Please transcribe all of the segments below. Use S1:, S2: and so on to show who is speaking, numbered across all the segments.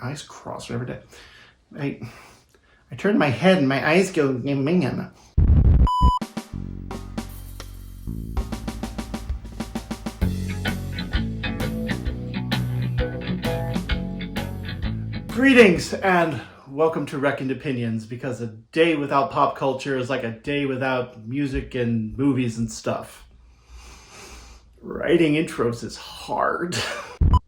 S1: eyes crossed every day. I turn my head and my eyes go minging. Greetings and welcome to Reckoned Opinions, because a day without pop culture is like a day without music and movies and stuff. Writing intros is hard.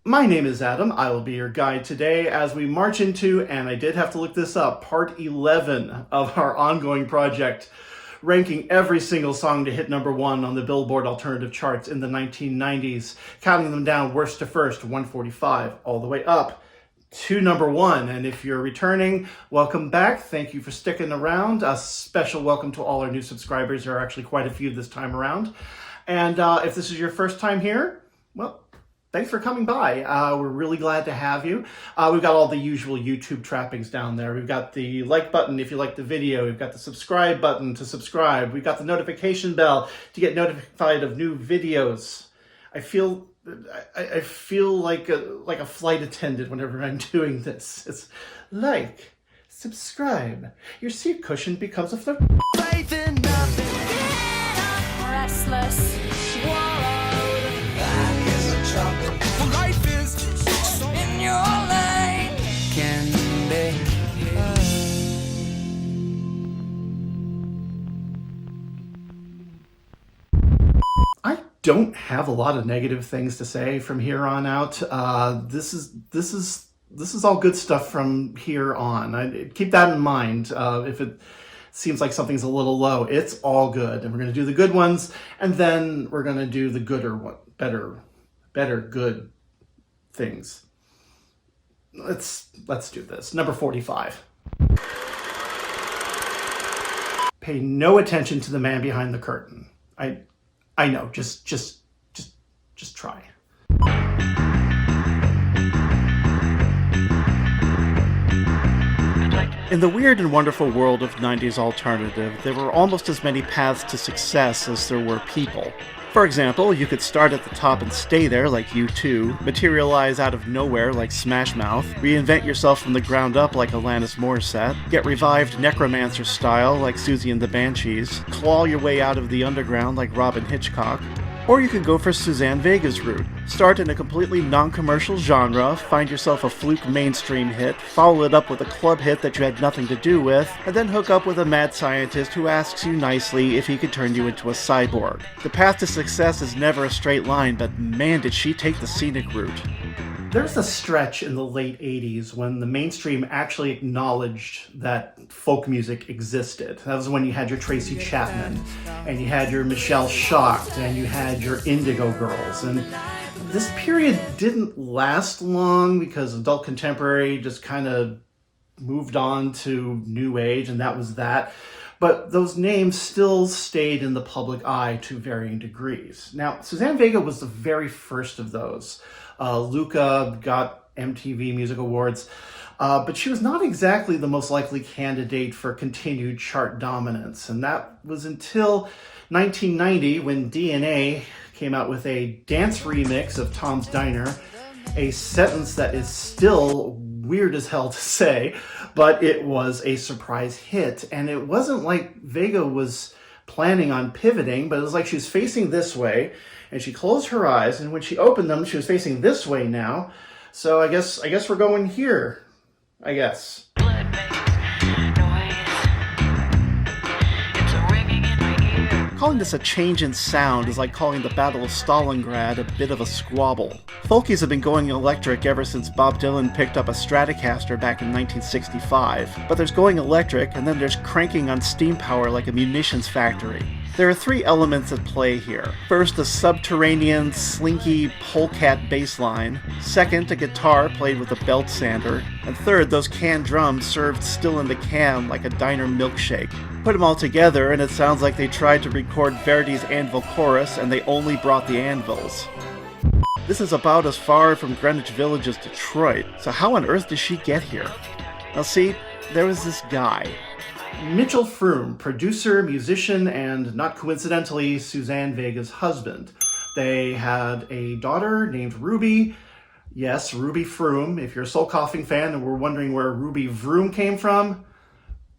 S1: My name is Adam. I will be your guide today as we march into, and I did have to look this up, part 11 of our ongoing project, ranking every single song to hit #1 on the Billboard alternative charts in the 1990s, counting them down worst to first, 145, all the way up to #1. And if you're returning, welcome back. Thank you for sticking around. A special welcome to all our new subscribers. There are actually quite a few this time around. And if this is your first time here, well, thanks for coming by. We're really glad to have you. We've got all the usual YouTube trappings down there. We've got the like button if you like the video. We've got the subscribe button to subscribe. We've got the notification bell to get notified of new videos. I feel like a flight attendant whenever I'm doing this. It's like, subscribe. Your seat cushion becomes a float.
S2: Faith in nothing. Restless. Swallowed. Back is a trumpet. For life is in your lane. Can be.
S1: I don't have a lot of negative things to say from here on out. This is all good stuff from here on. Keep that in mind. If it seems like something's a little low, it's all good, and we're going to do the good ones, and then we're going to do the gooder one, better good things. Let's do this. Number 45. Pay no attention to the man behind the curtain. I know, just try. In the weird and wonderful world of 90s alternative, there were almost as many paths to success as there were people. For example, you could start at the top and stay there like U2, materialize out of nowhere like Smash Mouth, reinvent yourself from the ground up like Alanis Morissette, get revived necromancer style like Susie and the Banshees, claw your way out of the underground like Robin Hitchcock. Or you could go for Suzanne Vega's route. Start in a completely non-commercial genre, find yourself a fluke mainstream hit, follow it up with a club hit that you had nothing to do with, and then hook up with a mad scientist who asks you nicely if he could turn you into a cyborg. The path to success is never a straight line, but man did she take the scenic route. There's a stretch in the late 80s when the mainstream actually acknowledged that folk music existed. That was when you had your Tracy Chapman, and you had your Michelle Shocked, and you had your Indigo Girls. And this period didn't last long because adult contemporary just kind of moved on to new age, and that was that. But those names still stayed in the public eye to varying degrees. Now, Suzanne Vega was the very first of those. Luca got MTV Music Awards, but she was not exactly the most likely candidate for continued chart dominance. And that was until 1990 when DNA came out with a dance remix of Tom's Diner, a sentence that is still weird as hell to say, but it was a surprise hit. And it wasn't like Vega was planning on pivoting, but it was like she was facing this way, and she closed her eyes, and when she opened them, she was facing this way now. So I guess we're going here. I guess. Calling this a change in sound is like calling the Battle of Stalingrad a bit of a squabble. Folkies have been going electric ever since Bob Dylan picked up a Stratocaster back in 1965. But there's going electric, and then there's cranking on steam power like a munitions factory. There are three elements at play here. First, a subterranean, slinky polecat bass line. Second, a guitar played with a belt sander. And third, those canned drums served still in the can like a diner milkshake. Put them all together and it sounds like they tried to record Verdi's Anvil Chorus and they only brought the anvils. This is about as far from Greenwich Village as Detroit, so how on earth did she get here? Now see, there was this guy. Mitchell Fromm, producer, musician, and not coincidentally, Suzanne Vega's husband. They had a daughter named Ruby. Yes, Ruby Fromm. If you're a Soul Coughing fan and were wondering where Ruby Vroom came from,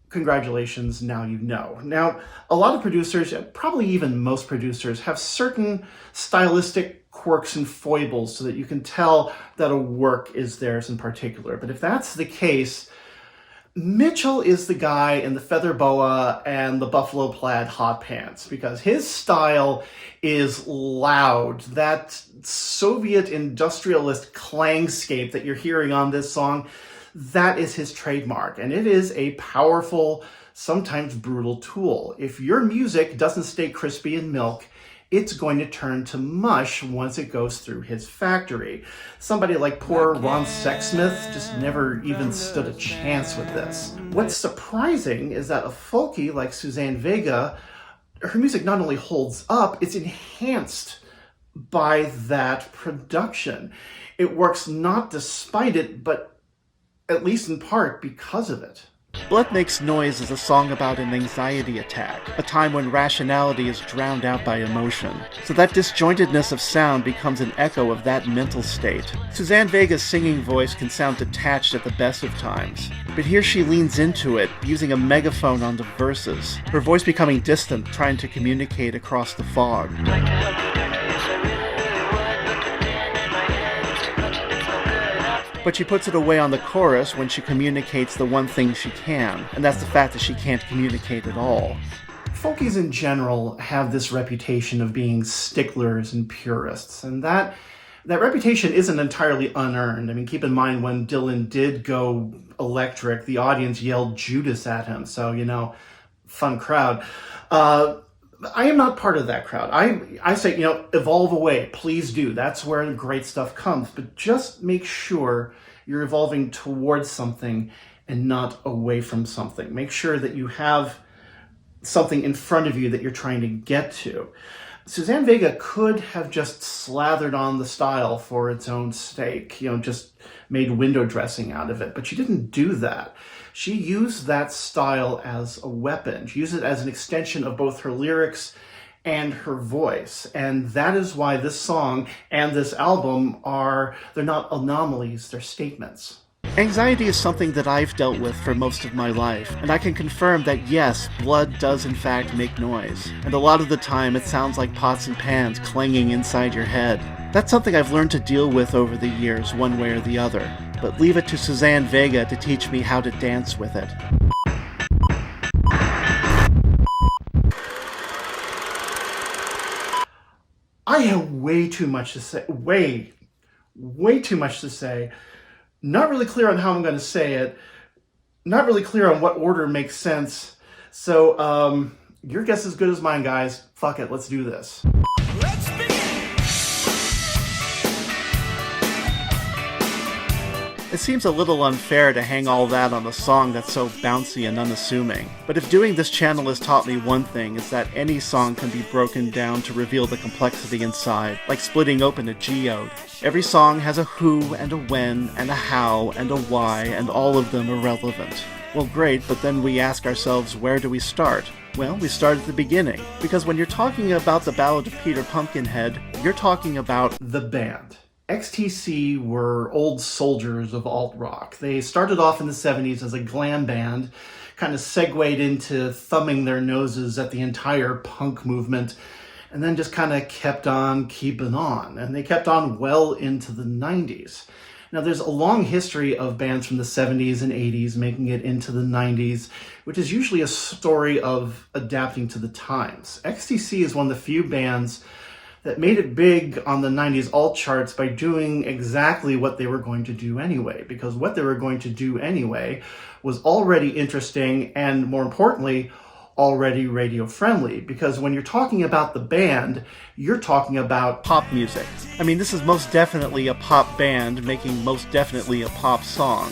S1: congratulations, now you know. Now, a lot of producers, probably even most producers, have certain stylistic quirks and foibles so that you can tell that a work is theirs in particular. But if that's the case, Mitchell is the guy in the feather boa and the buffalo plaid hot pants, because his style is loud. That Soviet industrialist clangscape that you're hearing on this song, that is his trademark, and it is a powerful, sometimes brutal tool. If your music doesn't stay crispy in milk, it's going to turn to mush once it goes through his factory. Somebody like poor Ron Sexsmith just never even stood a chance with this. What's surprising is that a folkie like Suzanne Vega, her music not only holds up, it's enhanced by that production. It works not despite it, but at least in part because of it.
S2: Blood Makes Noise is a song about an anxiety attack, a time when rationality is drowned out by emotion. So that disjointedness of sound becomes an echo of that mental state. Suzanne Vega's singing voice can sound detached at the best of times, but here she leans into it, using a megaphone on the verses, her voice becoming distant, trying to communicate across the fog. But she puts it away on the chorus when she communicates the one thing she can, and that's the fact that she can't communicate at all.
S1: Folkies in general have this reputation of being sticklers and purists, and that reputation isn't entirely unearned. I mean, keep in mind when Dylan did go electric, the audience yelled Judas at him, so, fun crowd. I am not part of that crowd. I say, evolve away. Please do. That's where the great stuff comes. But just make sure you're evolving towards something and not away from something. Make sure that you have something in front of you that you're trying to get to. Suzanne Vega could have just slathered on the style for its own sake, just made window dressing out of it. But she didn't do that. She used that style as a weapon. She used it as an extension of both her lyrics and her voice. And that is why this song and this album they're not anomalies, they're statements.
S2: Anxiety is something that I've dealt with for most of my life, and I can confirm that yes, blood does in fact make noise. And a lot of the time it sounds like pots and pans clanging inside your head. That's something I've learned to deal with over the years, one way or the other. But leave it to Suzanne Vega to teach me how to dance with it.
S1: I have way too much to say. Way too much to say. Not really clear on how I'm going to say it. Not really clear on what order makes sense. So, your guess is as good as mine, guys. Fuck it, let's do this. Let's begin!
S2: It seems a little unfair to hang all that on a song that's so bouncy and unassuming. But if doing this channel has taught me one thing, it's that any song can be broken down to reveal the complexity inside, like splitting open a geode. Every song has a who and a when and a how and a why, and all of them are relevant. Well, great, but then we ask ourselves, where do we start? Well, we start at the beginning, because when you're talking about the Ballad of Peter Pumpkinhead, you're talking about
S1: the band. XTC were old soldiers of alt-rock. They started off in the 70s as a glam band, kind of segued into thumbing their noses at the entire punk movement, and then just kind of kept on keeping on. And they kept on well into the 90s. Now, there's a long history of bands from the 70s and 80s making it into the 90s, which is usually a story of adapting to the times. XTC is one of the few bands that made it big on the 90s alt charts by doing exactly what they were going to do anyway, because what they were going to do anyway was already interesting and, more importantly, already radio friendly, because when you're talking about the band, you're talking about
S2: pop music. I mean, this is most definitely a pop band making most definitely a pop song.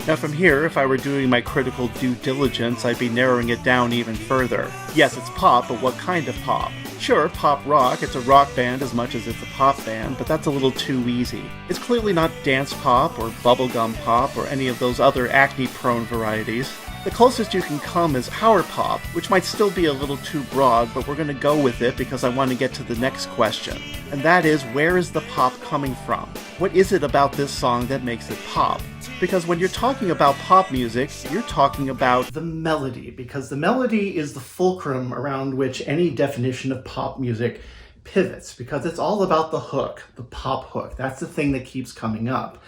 S2: Now from here, if I were doing my critical due diligence, I'd be narrowing it down even further. Yes, it's pop, but what kind of pop? Sure, pop rock, it's a rock band as much as it's a pop band, but that's a little too easy. It's clearly not dance pop or bubblegum pop or any of those other acne-prone varieties.
S1: The closest you can come is power pop, which might still be a little too broad, but we're going to go with it because I want to get to the next question. And that is, where is the pop coming from? What is it about this song that makes it pop? Because when you're talking about pop music, you're talking about the melody, because the melody is the fulcrum around which any definition of pop music pivots, because it's all about the hook, the pop hook. That's the thing that keeps coming up.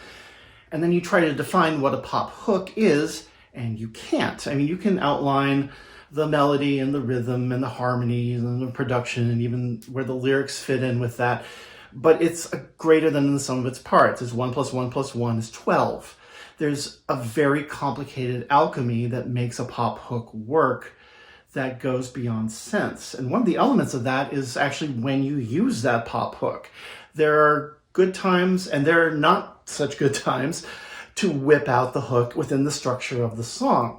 S1: And then you try to define what a pop hook is, and you can't. I mean, you can outline the melody and the rhythm and the harmonies and the production and even where the lyrics fit in with that, but it's greater than the sum of its parts. It's 1 + 1 + 1 is 12. There's a very complicated alchemy that makes a pop hook work that goes beyond sense. And one of the elements of that is actually when you use that pop hook. There are good times and there are not such good times to whip out the hook within the structure of the song.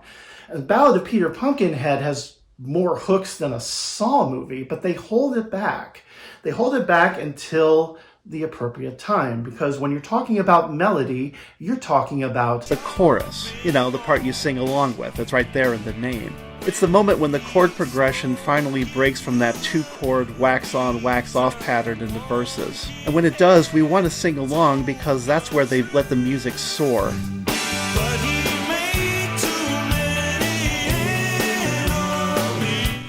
S1: The Ballad of Peter Pumpkinhead has more hooks than a Saw movie, but they hold it back. They hold it back until the appropriate time, because when you're talking about melody, you're talking about the chorus. You know, the part you sing along with. It's right there in the name. It's the moment when the chord progression finally breaks from that two-chord wax-on, wax-off pattern in the verses. And when it does, we want to sing along because that's where they let the music soar.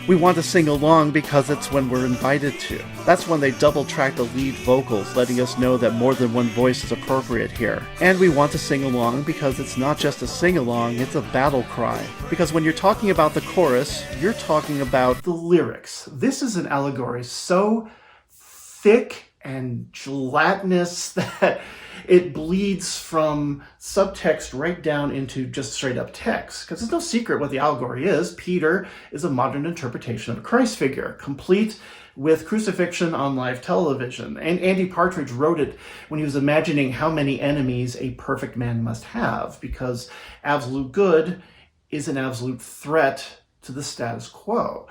S1: We want to sing along because it's when we're invited to. That's when they double track the lead vocals, letting us know that more than one voice is appropriate here. And we want to sing along because it's not just a sing-along, it's a battle cry. Because when you're talking about the chorus, you're talking about the lyrics. This is an allegory so thick and gelatinous that it bleeds from subtext right down into just straight up text. Because there's no secret what the allegory is. Peter is a modern interpretation of a Christ figure, complete with crucifixion on live television. And Andy Partridge wrote it when he was imagining how many enemies a perfect man must have, because absolute good is an absolute threat to the status quo.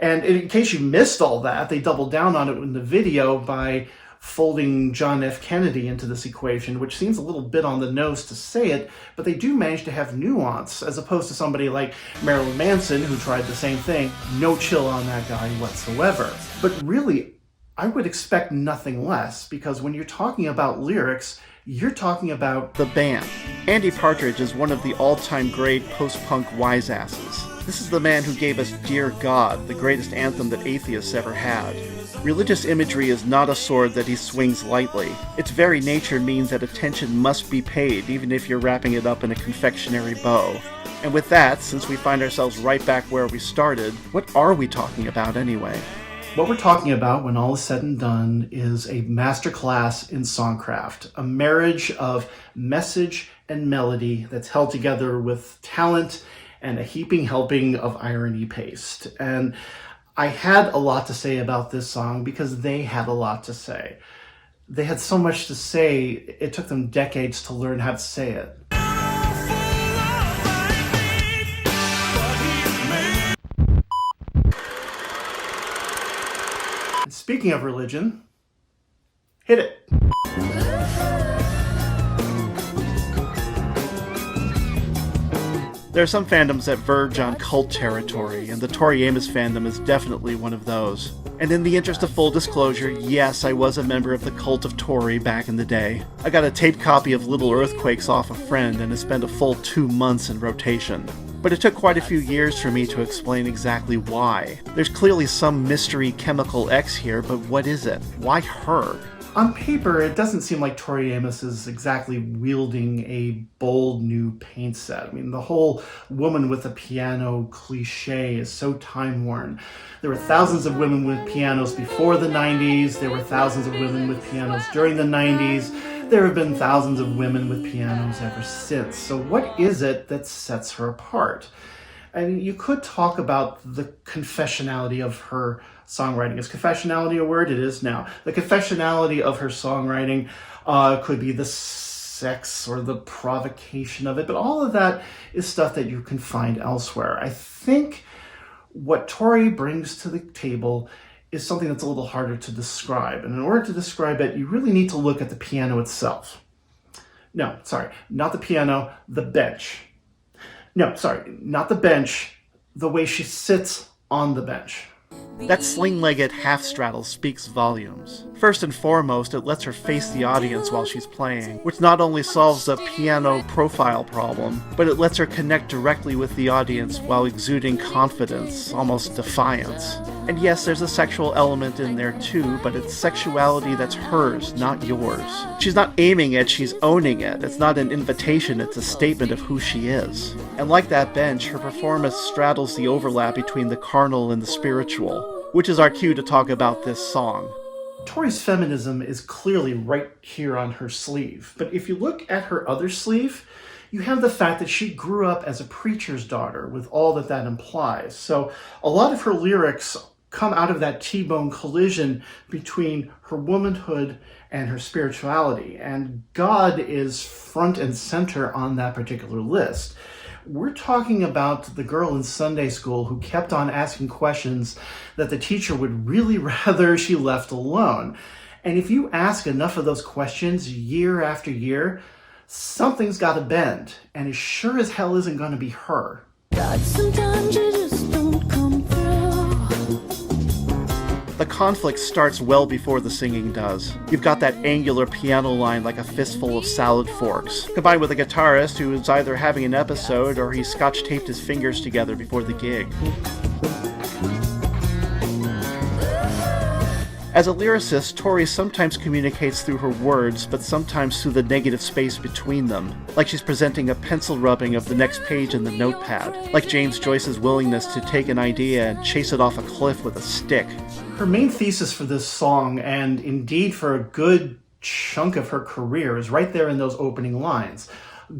S1: And in case you missed all that, they doubled down on it in the video by folding John F. Kennedy into this equation, which seems a little bit on the nose to say it, but they do manage to have nuance, as opposed to somebody like Marilyn Manson, who tried the same thing. No chill on that guy whatsoever. But really, I would expect nothing less, because when you're talking about lyrics, you're talking about the band. Andy Partridge is one of the all-time great post-punk wise-asses. This is the man who gave us Dear God, the greatest anthem that atheists ever had. Religious imagery is not a sword that he swings lightly. Its very nature means that attention must be paid, even if you're wrapping it up in a confectionery bow. And with that, since we find ourselves right back where we started, what are we talking about anyway? What we're talking about, when all is said and done, is a masterclass in songcraft, a marriage of message and melody that's held together with talent and a heaping helping of irony paste. And I had a lot to say about this song because they had a lot to say. They had so much to say, it took them decades to learn how to say it. And speaking of religion, hit it. There are some fandoms that verge on cult territory, and the Tori Amos fandom is definitely one of those. And in the interest of full disclosure, yes, I was a member of the cult of Tori back in the day. I got a taped copy of Little Earthquakes off a friend and it spent a full 2 months in rotation. But it took quite a few years for me to explain exactly why. There's clearly some mystery chemical X here, but what is it? Why her? On paper, it doesn't seem like Tori Amos is exactly wielding a bold new paint set. I mean, the whole woman with a piano cliche is so time-worn. There were thousands of women with pianos before the 90s. There were thousands of women with pianos during the 90s. There have been thousands of women with pianos ever since. So what is it that sets her apart? I mean, you could talk about the confessionality of her songwriting. Is confessionality a word? It is now. The confessionality of her songwriting could be the sex or the provocation of it, but all of that is stuff that you can find elsewhere. I think what Tori brings to the table is something that's a little harder to describe. And in order to describe it, you really need to look at the piano itself. No, sorry, not the piano, the bench.
S2: No, sorry, not the bench, the way she sits on the bench.
S1: That sling-legged half-straddle speaks volumes. First and foremost, it lets her face the audience while she's playing, which not only solves a piano profile problem, but it lets her connect directly with the audience while exuding confidence, almost defiance. And yes, there's a sexual element in there too, but it's sexuality that's hers, not yours. She's not aiming it, she's owning it. It's not an invitation, it's a statement of who she is. And like that bench, her performance straddles the overlap between the carnal and the spiritual, which is our cue to talk about this song.
S2: Tori's feminism is clearly right here on her sleeve, but if you look at her other sleeve, you have the fact that she grew up as a preacher's daughter with all that that implies. So a lot of her lyrics come out of that T-bone collision between her womanhood and her spirituality, and God is front and center on that particular list. We're talking about the girl in Sunday school who kept on asking questions that the teacher would really rather she left alone. And if you ask enough of those questions year after year, something's got to bend, and it sure as hell isn't going to be her.
S3: God, sometimes you just don't come through.
S1: The conflict starts well before the singing does. You've got that angular piano line like a fistful of salad forks, combined with a guitarist who is either having an episode or he scotch-taped his fingers together before the gig. As a lyricist, Tori sometimes communicates through her words, but sometimes through the negative space between them, like she's presenting a pencil rubbing of the next page in the notepad, like James Joyce's willingness to take an idea and chase it off a cliff with a stick.
S2: Her main thesis for this song, and indeed for a good chunk of her career, is right there in those opening lines.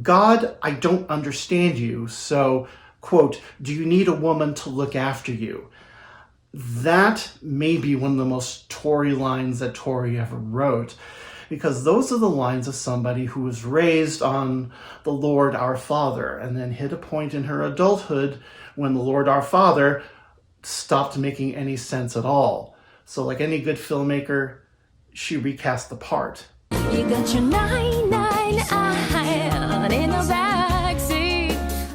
S2: God, I don't understand you, so, quote, do you need a woman to look after you? That may be one of the most Tori lines that Tori ever wrote, because those are the lines of somebody who was raised on the Lord our Father and then hit a point in her adulthood when the Lord our Father stopped making any sense at all. So like any good filmmaker, she recast the part.
S3: You got your 99 iron in the backseat.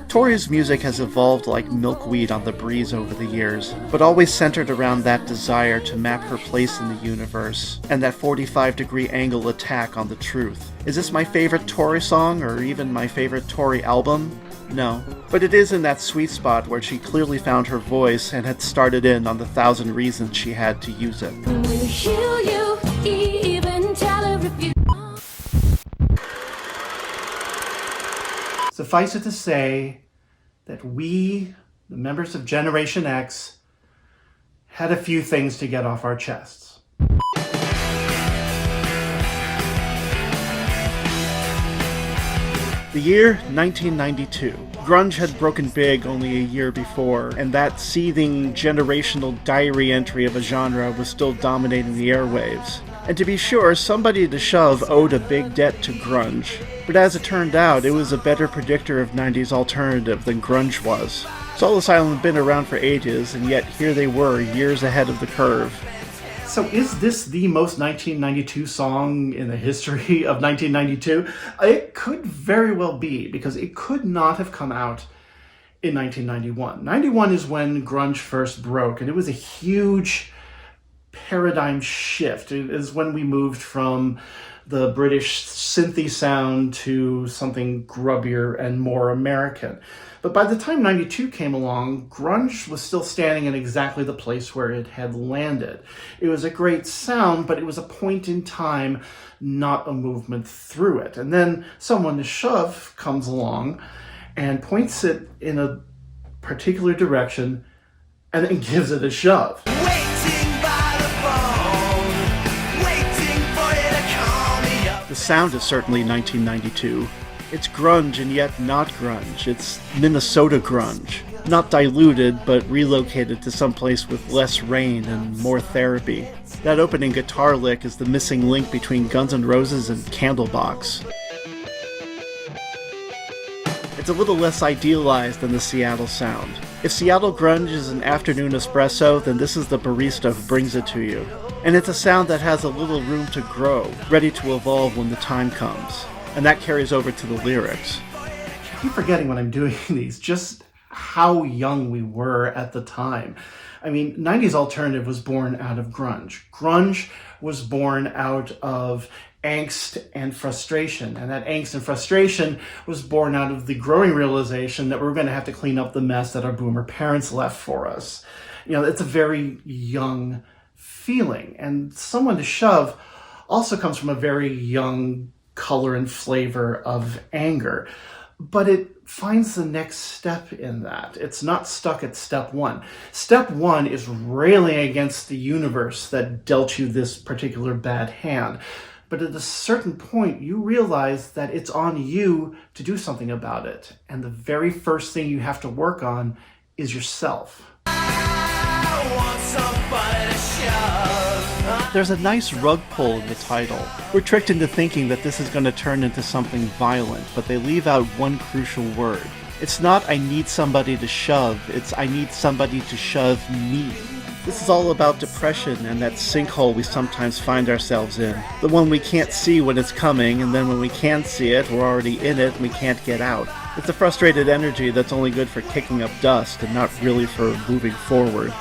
S1: Tori's music has evolved like milkweed on the breeze over the years, but always centered around that desire to map her place in the universe, and that 45-degree angle attack on the truth. Is this my favorite Tori song, or even my favorite Tori album? No, but it is in that sweet spot where she clearly found her voice and had started in on the 1,000 reasons she had to use it.
S3: We'll heal you, even tell her if you...
S2: Suffice it to say that we, the members of Generation X, had a few things to get off our chests.
S1: The year 1992. Grunge had broken big only a year before, and that seething generational diary entry of a genre was still dominating the airwaves. And to be sure, somebody to shove owed a big debt to grunge. But as it turned out, it was a better predictor of 90s alternative than grunge was. Soul Asylum had been around for ages, and yet here they were, years ahead of the curve.
S2: So is this the most 1992 song in the history of 1992? It could very well be, because it could not have come out in 1991. 91 is when grunge first broke, and it was a huge paradigm shift. It is when we moved from the British synthy sound to something grubbier and more American. But by the time 92 came along, grunge was still standing in exactly the place where it had landed. It was a great sound, but it was a point in time, not a movement through it. And then someone to shove comes along and points it in a particular direction and then gives it a shove.
S1: The sound is certainly 1992. It's grunge and yet not grunge. It's Minnesota grunge. Not diluted, but relocated to someplace with less rain and more therapy. That opening guitar lick is the missing link between Guns N' Roses and Candlebox. It's a little less idealized than the Seattle sound. If Seattle grunge is an afternoon espresso, then this is the barista who brings it to you. And it's a sound that has a little room to grow, ready to evolve when the time comes. And that carries over to the lyrics.
S2: keep forgetting when I'm doing these, just how young we were at the time. I mean, 90s alternative was born out of grunge. Grunge was born out of angst and frustration. And that angst and frustration was born out of the growing realization that we're going to have to clean up the mess that our boomer parents left for us. You know, it's a very young feeling. And Someone to Shove also comes from a very young color and flavor of anger. But it finds the next step in that. It's not stuck at step one. Step one is railing against the universe that dealt you this particular bad hand. But at a certain point, you realize that it's on you to do something about it. And the very first thing you have to work on is yourself.
S3: I want somebody to shove.
S1: There's a nice rug pull in the title. We're tricked into thinking that this is going to turn into something violent, but they leave out one crucial word. It's not "I need somebody to shove," it's "I need somebody to shove me." This is all about depression and that sinkhole we sometimes find ourselves in. The one we can't see when it's coming, and then when we can see it, we're already in it and we can't get out. It's a frustrated energy that's only good for kicking up dust and not really for moving forward.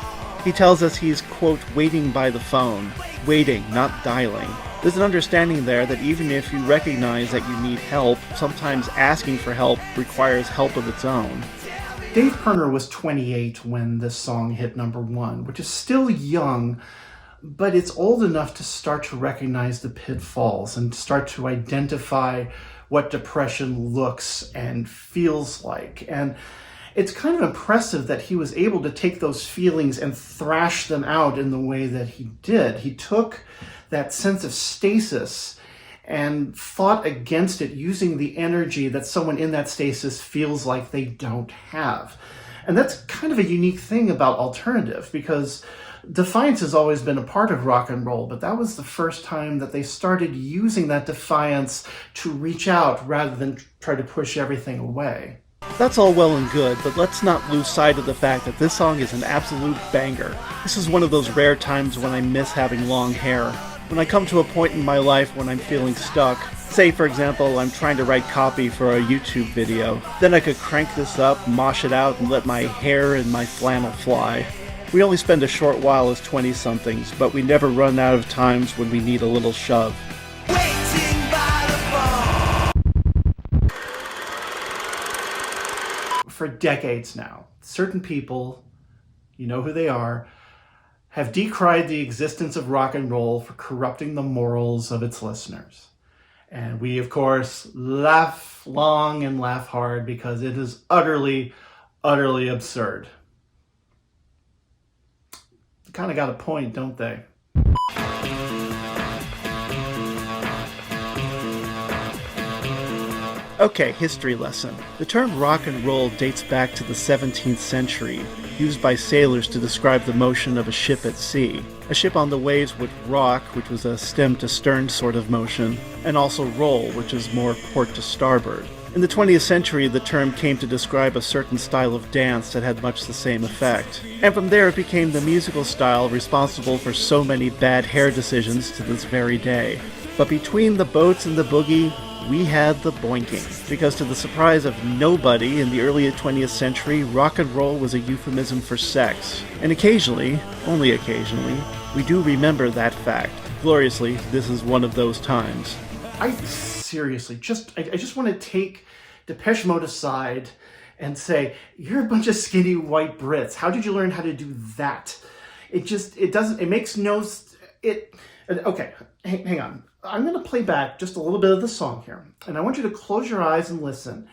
S1: He tells us he's, quote, waiting by the phone. Waiting, not dialing. There's an understanding there that even if you recognize that you need help, sometimes asking for help requires help of its own.
S2: Dave Pirner was 28 when this song hit number one, which is still young, but it's old enough to start to recognize the pitfalls and start to identify what depression looks and feels like. And it's kind of impressive that he was able to take those feelings and thrash them out in the way that he did. He took that sense of stasis and fought against it using the energy that someone in that stasis feels like they don't have. And that's kind of a unique thing about alternative, because defiance has always been a part of rock and roll, but that was the first time that they started using that defiance to reach out rather than try to push everything away.
S1: That's all well and good, but let's not lose sight of the fact that this song is an absolute banger. This is one of those rare times when I miss having long hair. When I come to a point in my life when I'm feeling stuck, say for example I'm trying to write copy for a YouTube video, then I could crank this up, mosh it out, and let my hair and my flannel fly. We only spend a short while as 20-somethings, but we never run out of times when we need a little shove.
S2: For decades now, certain people, you know who they are, have decried the existence of rock and roll for corrupting the morals of its listeners. And we, of course, laugh long and laugh hard because it is utterly, utterly absurd. They kind of got a point, don't they?
S1: Okay, history lesson. The term rock and roll dates back to the 17th century, used by sailors to describe the motion of a ship at sea. A ship on the waves would rock, which was a stem to stern sort of motion, and also roll, which is more port to starboard. In the 20th century, the term came to describe a certain style of dance that had much the same effect. And from there it became the musical style responsible for so many bad hair decisions to this very day. But between the boats and the boogie, we had the boinking, because to the surprise of nobody in the early 20th century, rock and roll was a euphemism for sex. And occasionally, only occasionally, we do remember that fact. Gloriously, this is one of those times.
S2: I seriously, I just want to take Depeche Mode aside and say, you're a bunch of skinny white Brits. How did you learn how to do that? Okay, hang on. I'm going to play back just a little bit of the song here. And I want you to close your eyes and listen.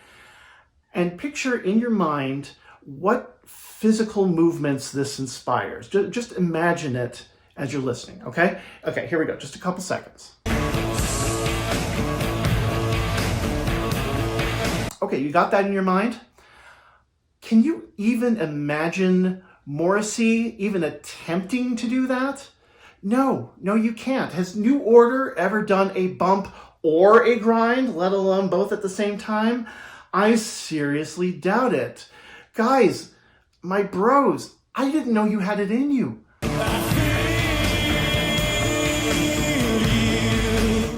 S2: And picture in your mind what physical movements this inspires. Just imagine it as you're listening, okay? Okay, here we go. Just a couple seconds. Okay, you got that in your mind? Can you even imagine Morrissey even attempting to do that? No, you can't. Has New Order ever done a bump or a grind, let alone both at the same time? I seriously doubt it. Guys, my bros, I didn't know you had it in you.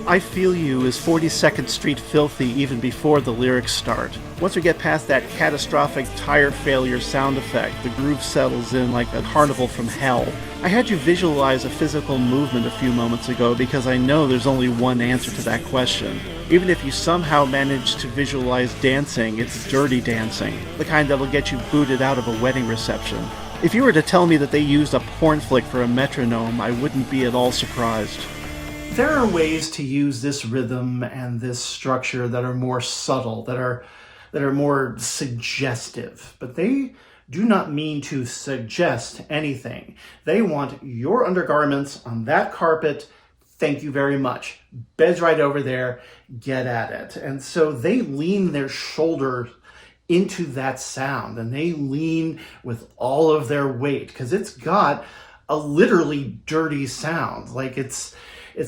S1: I Feel You is 42nd Street filthy even before the lyrics start. Once we get past that catastrophic tire failure sound effect, the groove settles in like a carnival from hell. I had you visualize a physical movement a few moments ago because I know there's only one answer to that question. Even if you somehow manage to visualize dancing, it's dirty dancing, the kind that'll get you booted out of a wedding reception. If you were to tell me that they used a porn flick for a metronome, I wouldn't be at all surprised.
S2: There are ways to use this rhythm and this structure that are more subtle, that are more suggestive, but they do not mean to suggest anything. They want your undergarments on that carpet. Thank you very much. Bed's right over there. Get at it. And so they lean their shoulder into that sound, and they lean with all of their weight because it's got a literally dirty sound. Like it's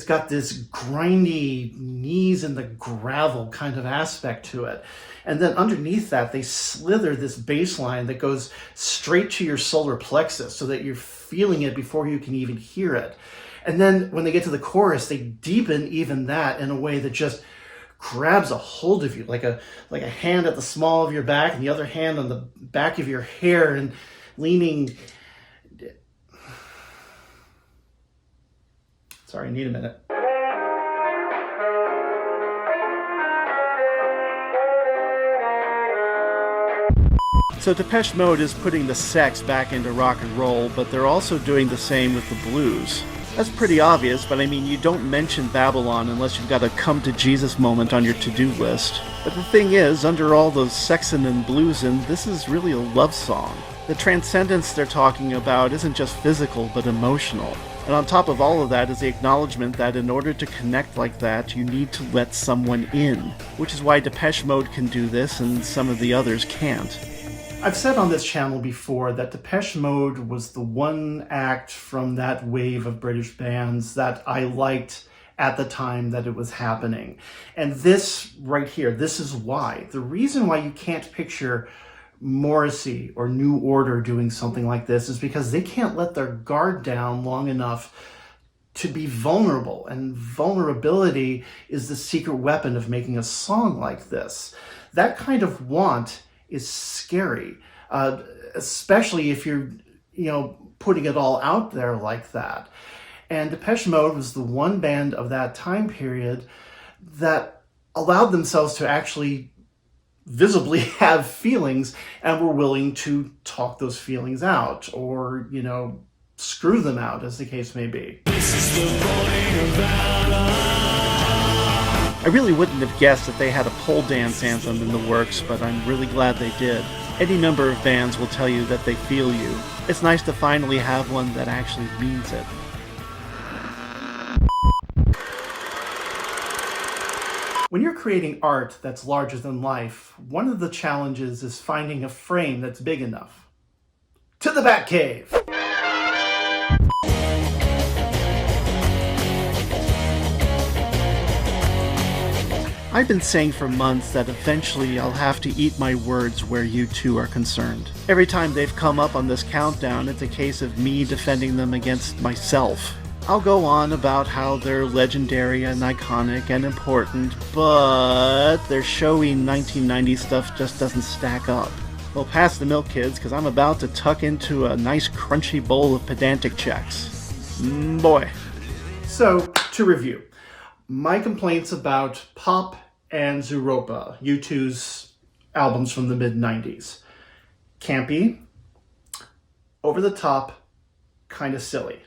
S2: got this grindy knees in the gravel kind of aspect to it. And then underneath that, they slither this bass line that goes straight to your solar plexus so that you're feeling it before you can even hear it. And then when they get to the chorus, they deepen even that in a way that just grabs a hold of you, like a hand at the small of your back and the other hand on the back of your hair and leaning. Sorry, I need a minute.
S1: So Depeche Mode is putting the sex back into rock and roll, but they're also doing the same with the blues. That's pretty obvious, but I mean, you don't mention Babylon unless you've got a come-to-Jesus moment on your to-do list. But the thing is, under all those sexin' and bluesin', this is really a love song. The transcendence they're talking about isn't just physical, but emotional. And on top of all of that is the acknowledgement that in order to connect like that, you need to let someone in. Which is why Depeche Mode can do this and some of the others can't.
S2: I've said on this channel before that Depeche Mode was the one act from that wave of British bands that I liked at the time that it was happening. And this right here, this is why. The reason why you can't picture Morrissey or New Order doing something like this is because they can't let their guard down long enough to be vulnerable. And vulnerability is the secret weapon of making a song like this. That kind of want is scary, especially if you're, putting it all out there like that. And Depeche Mode was the one band of that time period that allowed themselves to actually visibly have feelings and were willing to talk those feelings out or, screw them out, as the case may be.
S1: I really wouldn't have guessed that they had a pole dance anthem in the works, but I'm really glad they did. Any number of bands will tell you that they feel you. It's nice to finally have one that actually means it.
S2: When you're creating art that's larger than life, one of the challenges is finding a frame that's big enough. To the Batcave!
S1: I've been saying for months that eventually I'll have to eat my words where you two are concerned. Every time they've come up on this countdown, it's a case of me defending them against myself. I'll go on about how they're legendary and iconic and important, but their showy 1990s stuff just doesn't stack up. Well, pass the milk, kids, because I'm about to tuck into a nice crunchy bowl of pedantic checks. Boy.
S2: So, to review, my complaints about Pop and Zooropa, U2's albums from the mid-90s. Campy, over the top, kind of silly.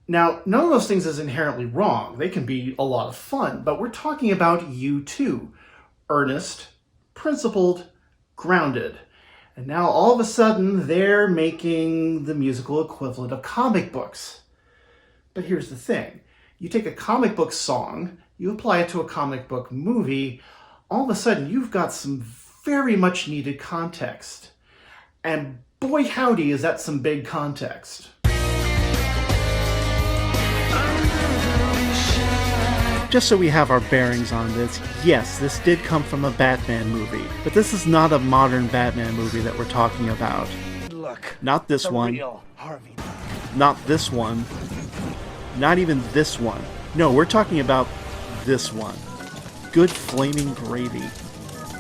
S2: Now, none of those things is inherently wrong. They can be a lot of fun, but we're talking about U2. Earnest, principled, grounded. And now all of a sudden they're making the musical equivalent of comic books. But here's the thing. You take a comic book song, you apply it to a comic book movie, all of a sudden you've got some very much needed context. And boy howdy is that some big context.
S1: Just so we have our bearings on this, yes, this did come from a Batman movie, but this is not a modern Batman movie that we're talking about.
S4: Look,
S1: not this one.
S4: Real Harvey.
S1: Not this one. Not even this one. No, we're talking about this one. Good flaming gravy.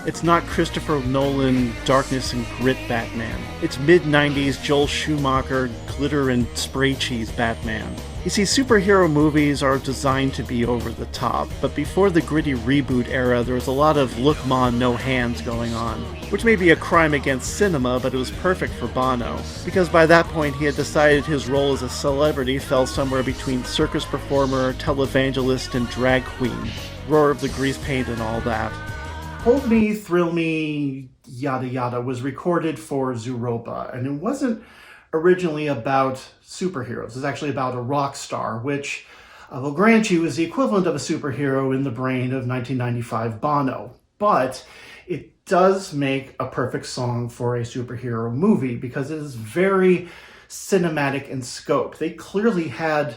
S1: It's not Christopher Nolan darkness and grit Batman. It's mid-90s Joel Schumacher glitter and spray cheese Batman. You see, superhero movies are designed to be over the top, but before the gritty reboot era, there was a lot of look ma, no hands going on, which may be a crime against cinema, but it was perfect for Bono, because by that point he had decided his role as a celebrity fell somewhere between circus performer, televangelist, and drag queen. Roar of the Grease Paint and all that. Hold Me, Thrill Me, Yada Yada was recorded for Zooropa, and it wasn't originally about superheroes. It's actually about a rock star, which I will grant you is the equivalent of a superhero in the brain of 1995 Bono. But it does make a perfect song for a superhero movie because it is very cinematic in scope. They clearly had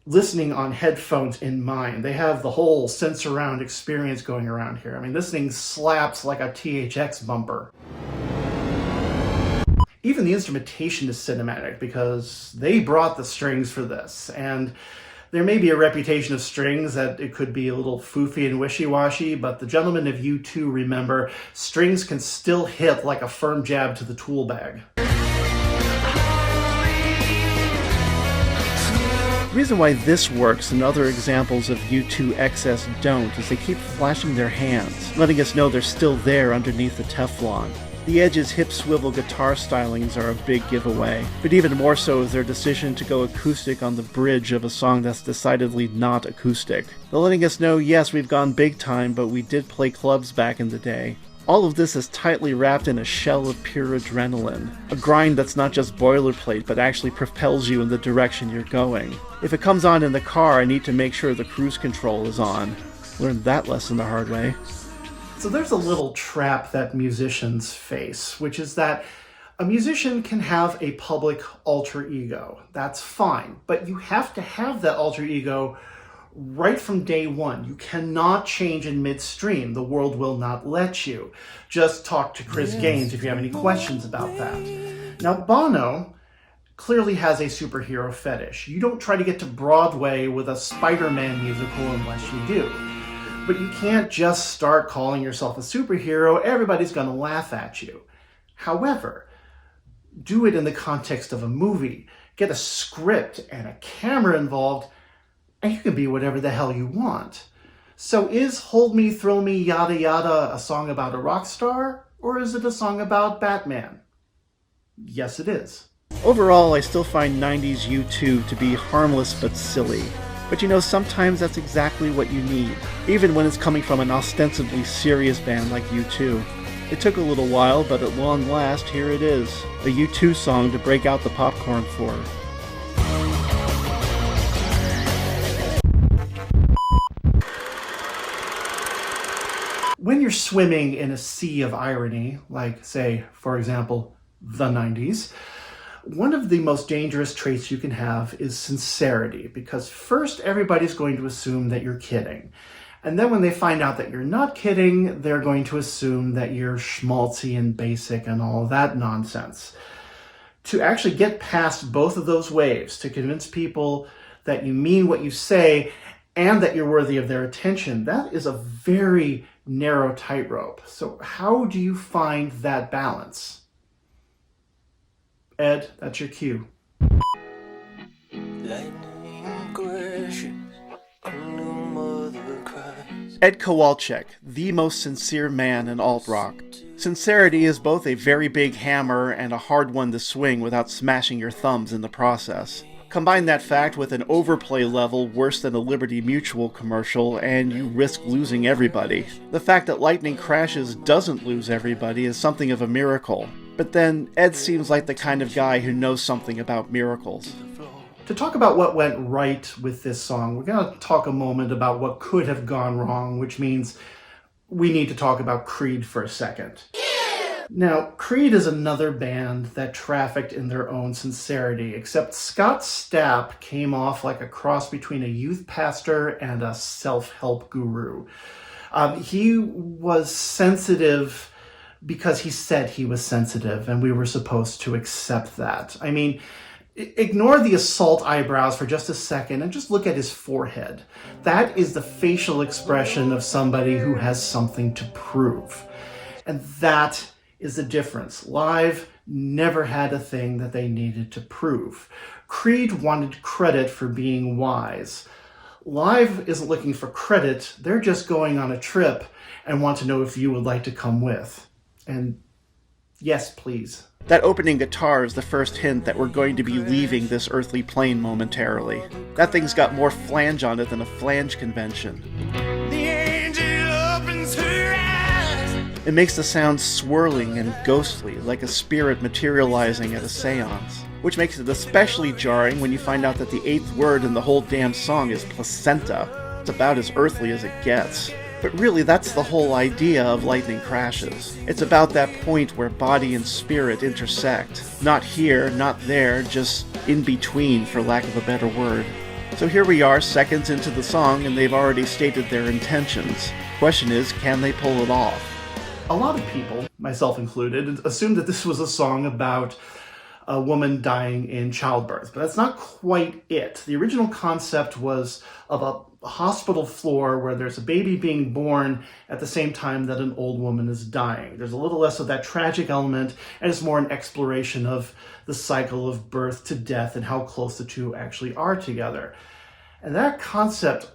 S1: listening on headphones in mind. They have the whole sense around experience going around here. I mean, this thing slaps like a THX bumper. Even the instrumentation is cinematic because they brought the strings for this. And there may be a reputation of strings that it could be a little foofy and wishy-washy, but the gentlemen of U2 remember strings can still hit like a firm jab to the tool bag. The reason why this works and other examples of U2 excess don't is they keep flashing their hands, letting us know they're still there underneath the Teflon. The Edge's hip swivel guitar stylings are a big giveaway, but even more so is their decision to go acoustic on the bridge of a song that's decidedly not acoustic. They're letting us know, yes, we've gone big time, but we did play clubs back in the day. All of this is tightly wrapped in a shell of pure adrenaline, a grind that's not just boilerplate, but actually propels you in the direction you're going. If it comes on in the car, I need to make sure the cruise control is on. Learned that lesson the hard way. So there's a little trap that musicians face, which is that a musician can have a public alter ego. That's fine, but you have to have that alter ego right from day one. You cannot change in midstream. The world will not let you. Just talk to Chris Gaines if you have any questions about that. Now, Bono clearly has a superhero fetish. You don't try to get to Broadway with a Spider-Man musical unless you do. But you can't just start calling yourself a superhero. Everybody's going to laugh at you. However, do it in the context of a movie. Get a script and a camera involved, and you can be whatever the hell you want. So is Hold Me, Thrill Me, Yada Yada a song about a rock star, or is it a song about Batman? Yes, it is. Overall, I still find 90s U2 to be harmless but silly. But you know, sometimes that's exactly what you need, even when it's coming from an ostensibly serious band like U2. It took a little while, but at long last, here it is, a U2 song to break out the popcorn for. When you're swimming in a sea of irony, like, say, for example, the 90s, one of the most dangerous traits you can have is sincerity, because first everybody's going to assume that you're kidding. And then when they find out that you're not kidding, they're going to assume that you're schmaltzy and basic and all that nonsense. To actually get past both of those waves, to convince people that you mean what you say and that you're worthy of their attention, that is a very narrow tightrope. So how do you find that balance? Ed, that's your cue. Ed Kowalczyk, the most sincere man in alt-rock. Sincerity is both a very big hammer and a hard one to swing without smashing your thumbs in the process. Combine that fact with an overplay level worse than a Liberty Mutual commercial, and you risk losing everybody. The fact that Lightning Crashes doesn't lose everybody is something of a miracle. But then, Ed seems like the kind of guy who knows something about miracles. To talk about what went right with this song, we're going to talk a moment about what could have gone wrong, which means we need to talk about Creed for a second. Now, Creed is another band that trafficked in their own sincerity, except Scott Stapp came off like a cross between a youth pastor and a self-help guru. He was sensitive because he said he was sensitive, and we were supposed to accept that. I mean,
S2: Ignore the assault eyebrows for just a second and just look at his forehead. That is the facial expression of somebody who has something to prove. And that is the difference. Live never had a thing that they needed to prove. Creed wanted credit for being wise. Live isn't looking for credit. They're just going on a trip and want to know if you would like to come with. And yes, please.
S1: That opening guitar is the first hint that we're going to be leaving this earthly plane momentarily. That thing's got more flange on it than a flange convention.
S4: The angel opens her eyes.
S1: It makes the sound swirling and ghostly, like a spirit materializing at a seance, which makes it especially jarring when you find out that the 8th word in the whole damn song is placenta. It's about as earthly as it gets. But really, that's the whole idea of Lightning Crashes. It's about that point where body and spirit intersect. Not here, not there, just in between, for lack of a better word. So here we are, seconds into the song, and they've already stated their intentions. Question is, can they pull it off?
S2: A lot of people, myself included, assumed that this was a song about a woman dying in childbirth, but that's not quite it. The original concept was of a hospital floor where there's a baby being born at the same time that an old woman is dying. There's a little less of that tragic element, and it's more an exploration of the cycle of birth to death and how close the two actually are together. And that concept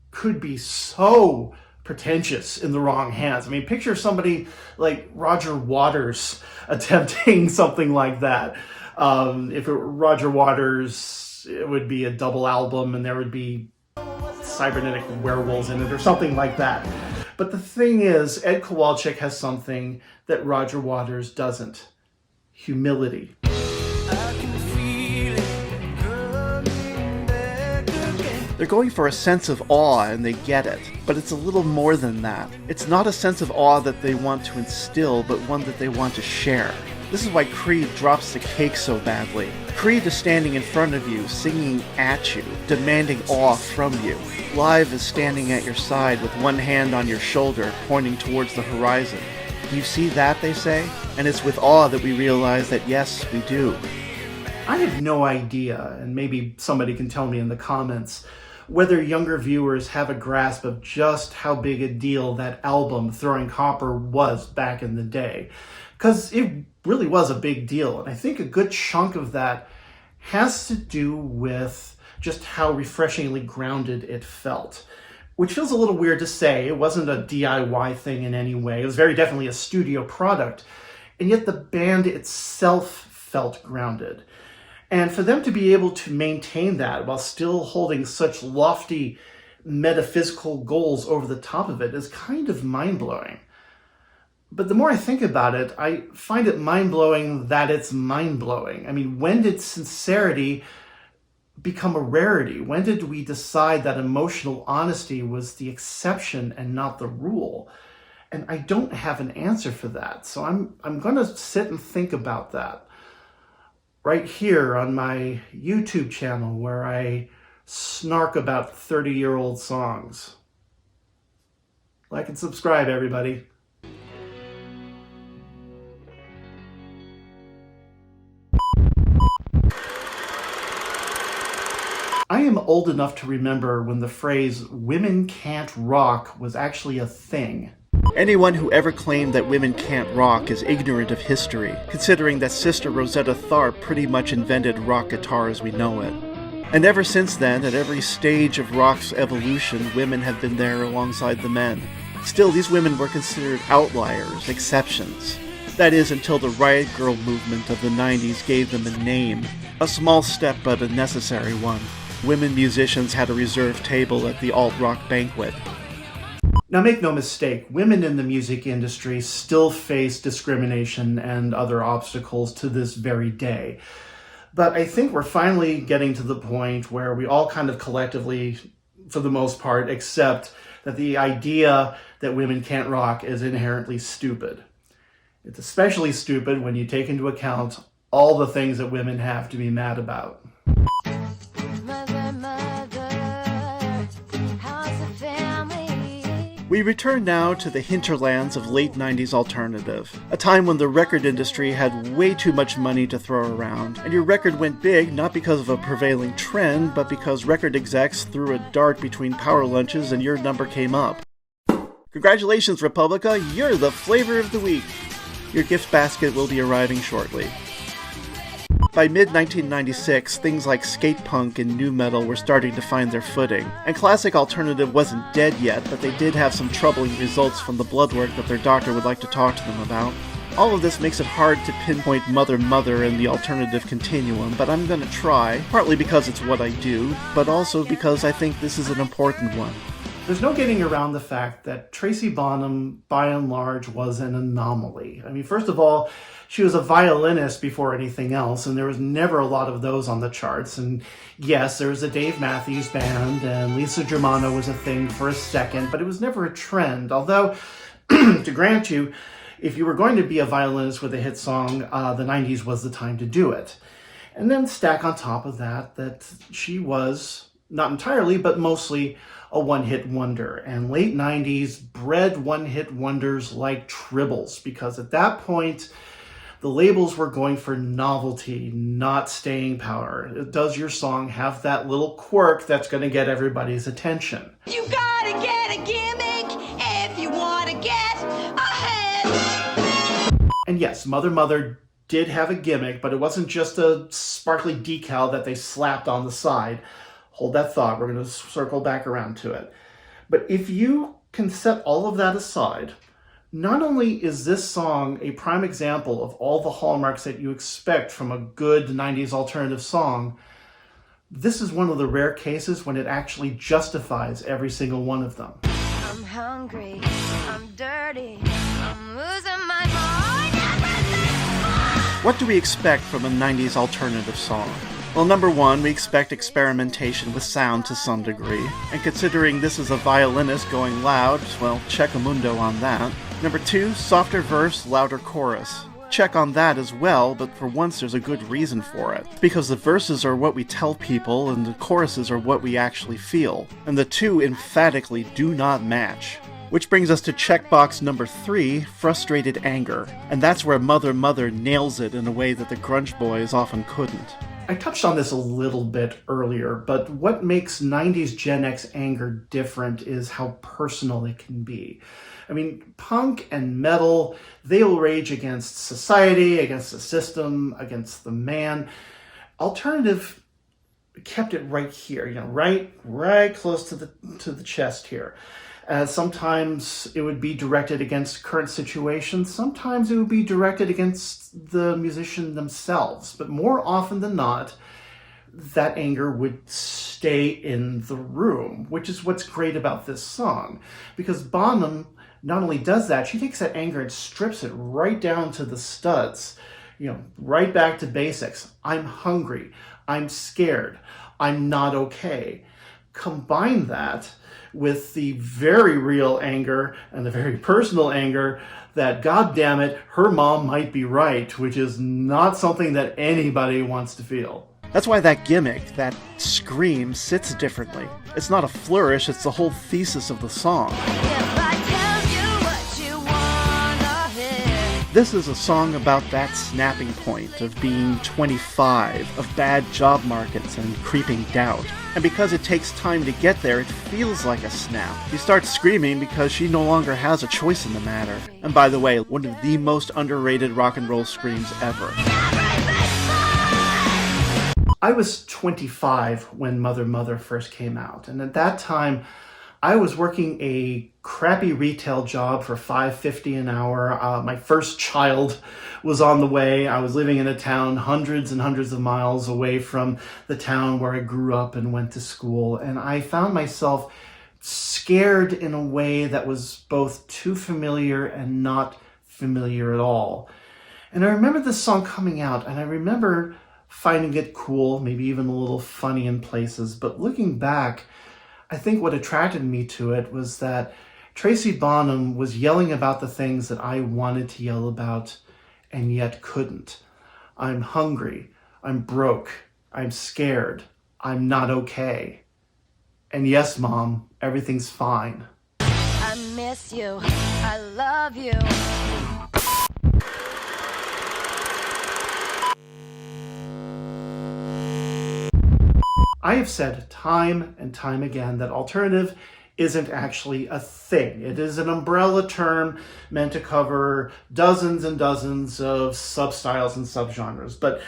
S2: could be so pretentious in the wrong hands. I mean, picture somebody like Roger Waters attempting something like that. If it were Roger Waters, it would be a double album and there would be cybernetic werewolves in it or something like that. But the thing is, Ed Kowalczyk has something that Roger Waters doesn't. Humility.
S1: They're going for a sense of awe, and they get it. But it's a little more than that. It's not a sense of awe that they want to instill, but one that they want to share. This is why Creed drops the cake so badly. Creed is standing in front of you, singing at you, demanding awe from you. Live is standing at your side with one hand on your shoulder, pointing towards the horizon. Do you see that, they say? And it's with awe that we realize that yes, we do.
S2: I have no idea, and maybe somebody can tell me in the comments, whether younger viewers have a grasp of just how big a deal that album, Throwing Copper, was back in the day. Because it really was a big deal, and I think a good chunk of that has to do with just how refreshingly grounded it felt. Which feels a little weird to say. It wasn't a DIY thing in any way. It was very definitely a studio product, and yet the band itself felt grounded. And for them to be able to maintain that while still holding such lofty metaphysical goals over the top of it is kind of mind-blowing. But the more I think about it, I find it mind-blowing that it's mind-blowing. I mean, when did sincerity become a rarity? When did we decide that emotional honesty was the exception and not the rule? And I don't have an answer for that. So I'm going to sit and think about that. Right here on my YouTube channel where I snark about 30-year-old songs. Like and subscribe, everybody. I am old enough to remember when the phrase "women can't rock" was actually a thing.
S1: Anyone who ever claimed that women can't rock is ignorant of history, considering that Sister Rosetta Tharpe pretty much invented rock guitar as we know it. And ever since then, at every stage of rock's evolution, women have been there alongside the men. Still, these women were considered outliers, exceptions. That is, until the Riot Girl movement of the 90s gave them a name. A small step, but a necessary one. Women musicians had a reserved table at the alt-rock banquet.
S2: Now make no mistake, women in the music industry still face discrimination and other obstacles to this very day. But I think we're finally getting to the point where we all kind of collectively, for the most part, accept that the idea that women can't rock is inherently stupid. It's especially stupid when you take into account all the things that women have to be mad about.
S1: We return now to the hinterlands of late 90s alternative, a time when the record industry had way too much money to throw around, and your record went big not because of a prevailing trend, but because record execs threw a dart between power lunches and your number came up. Congratulations, Republica, you're the flavor of the week! Your gift basket will be arriving shortly. By mid-1996, things like skate punk and nu metal were starting to find their footing, and classic alternative wasn't dead yet, but they did have some troubling results from the blood work that their doctor would like to talk to them about. All of this makes it hard to pinpoint Mother Mother in the alternative continuum, but I'm gonna try, partly because it's what I do, but also because I think this is an important one.
S2: There's no getting around the fact that Tracy Bonham, by and large, was an anomaly. I mean, first of all, she was a violinist before anything else, and there was never a lot of those on the charts. And yes, there was a Dave Matthews Band, and Lisa Germano was a thing for a second, but it was never a trend. Although, to grant you, if you were going to be a violinist with a hit song, the 90s was the time to do it. And then stack on top of that she was, not entirely, but mostly a one-hit wonder. And late 90s bred one-hit wonders like Tribbles, because at that point, the labels were going for novelty, not staying power. Does your song have that little quirk that's going to get everybody's attention?
S3: You gotta get a gimmick if you wanna get ahead.
S2: And yes, Mother Mother did have a gimmick, but it wasn't just a sparkly decal that they slapped on the side. Hold that thought, we're going to circle back around to it. But if you can set all of that aside, not only is this song a prime example of all the hallmarks that you expect from a good 90s alternative song, this is one of the rare cases when it actually justifies every single one of them.
S3: I'm hungry, I'm dirty, I'm losing my mind.
S1: What do we expect from a 90s alternative song? Well, number one, we expect experimentation with sound to some degree, and considering this is a violinist going loud, well, check a mundo on that. Number two, softer verse, louder chorus. Check on that as well, but for once there's a good reason for it. Because the verses are what we tell people, and the choruses are what we actually feel. And the two emphatically do not match. Which brings us to checkbox number 3, frustrated anger. And that's where Mother Mother nails it in a way that the grunge boys often couldn't.
S2: I touched on this a little bit earlier, but what makes 90s Gen X anger different is how personal it can be. I mean, punk and metal, they'll rage against society, against the system, against the man. Alternative kept it right here, right close to the chest here. Sometimes it would be directed against current situations. Sometimes it would be directed against the musician themselves. But more often than not, that anger would stay in the room, which is what's great about this song. Because Bonham not only does that, she takes that anger and strips it right down to the studs. Right back to basics. I'm hungry. I'm scared. I'm not okay. Combine that with the very real anger and the very personal anger that, God damn it, her mom might be right, which is not something that anybody wants to feel.
S1: That's why that gimmick, that scream, sits differently. It's not a flourish, it's the whole thesis of the song.
S3: If I tell you what you wanna hear.
S1: This is a song about that snapping point of being 25, of bad job markets and creeping doubt. And because it takes time to get there, it feels like a snap. She starts screaming because she no longer has a choice in the matter. And by the way, one of the most underrated rock and roll screams ever.
S2: I was 25 when Mother Mother first came out, and at that time, I was working a crappy retail job for $5.50 an hour. My first child was on the way. I was living in a town hundreds and hundreds of miles away from the town where I grew up and went to school, and I found myself scared in a way that was both too familiar and not familiar at all. And I remember this song coming out, and I remember finding it cool, maybe even a little funny in places. But looking back, I think what attracted me to it was that Tracy Bonham was yelling about the things that I wanted to yell about and yet couldn't. I'm hungry. I'm broke. I'm scared. I'm not okay. And yes, Mom, everything's fine.
S3: I I miss you. I love you.
S2: I have said time and time again that alternative isn't actually a thing. It is an umbrella term meant to cover dozens and dozens of substyles and subgenres. But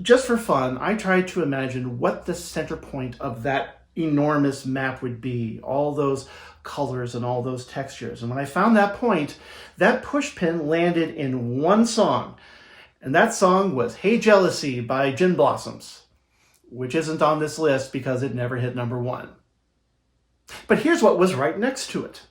S2: just for fun, I tried to imagine what the center point of that enormous map would be, all those colors and all those textures. And when I found that point, that pushpin landed in one song. And that song was Hey Jealousy by Gin Blossoms, which isn't on this list because it never hit number one. But here's what was right next to it.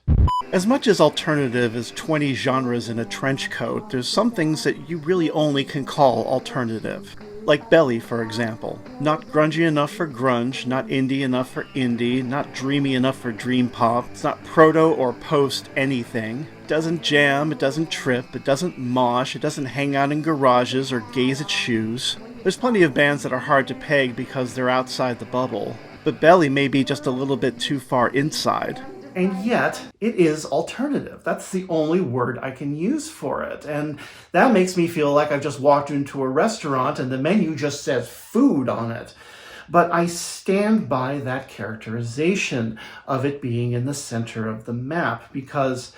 S1: As much as alternative is 20 genres in a trench coat, there's some things that you really only can call alternative. Like Belly, for example. Not grungy enough for grunge, not indie enough for indie, not dreamy enough for dream pop. It's not proto or post anything. It doesn't jam, it doesn't trip, it doesn't mosh, it doesn't hang out in garages or gaze at shoes. There's plenty of bands that are hard to peg because they're outside the bubble, but Belly may be just a little bit too far inside.
S2: And yet, it is alternative. That's the only word I can use for it. And that makes me feel like I've just walked into a restaurant and the menu just says food on it. But I stand by that characterization of it being in the center of the map because